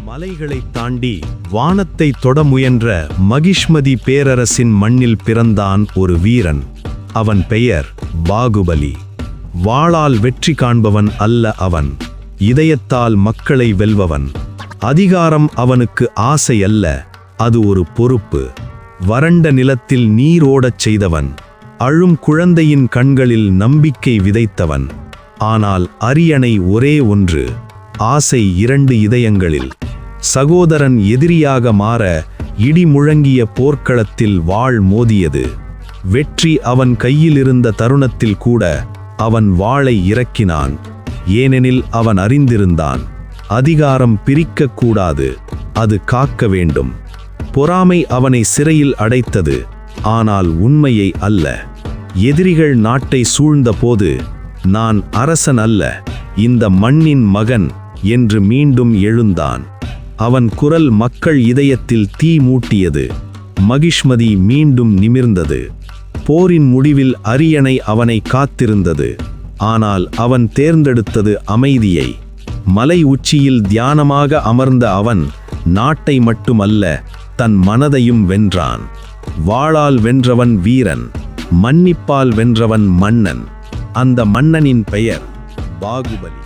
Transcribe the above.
மலைகளைத் தாண்டி வானத்தை தொட முயன்ற மகிஷ்மதி பேரரசின் மண்ணில் பிறந்தான் ஒரு வீரன். அவன் பெயர் பாகுபலி. வாளால் வெற்றி காண்பவன் அல்ல அவன், இதயத்தால் மக்களை வெல்பவன். அதிகாரம் அவனுக்கு ஆசை அல்ல, அது ஒரு பொறுப்பு. வறண்ட நிலத்தில் நீரோடச் செய்தவன், அழும் குழந்தையின் கண்களில் நம்பிக்கை விதைத்தவன். ஆனால் அரியணை ஒரே ஒன்று, ஆசை இரண்டு இதயங்களில். சகோதரன் எதிரியாக மாற இடி முழங்கிய போர்க்களத்தில் வாள் மோதியது. வெற்றி அவன் கையிலிருந்த தருணத்தில் கூட அவன் வாளை இறக்கினான். ஏனெனில் அவன் அறிந்திருந்தான், அதிகாரம் பிரிக்கக்கூடாது, அது காக்க வேண்டும். பொறாமை அவனை சிறையில் அடைத்தது, ஆனால் உண்மையை அல்ல. எதிரிகள் நாட்டை சூழ்ந்த போது, நான் அரசன் அல்ல, இந்த மண்ணின் மகன் என்று மீண்டும் எழுந்தான். அவன் குரல் மக்கள் இதயத்தில் தீ மூட்டியது. மகிஷ்மதி மீண்டும் நிமிர்ந்தது. போரின் முடிவில் அரியணை அவனை காத்திருந்தது. ஆனால் அவன் தேர்ந்தெடுத்தது அமைதியை. மலை உச்சியில் தியானமாக அமர்ந்த அவன் நாட்டை மட்டுமல்ல, தன் மனதையும் வென்றான். வாளால் வென்றவன் வீரன், மன்னிப்பால் வென்றவன் மன்னன். அந்த மன்னனின் பெயர் பாகுபலி.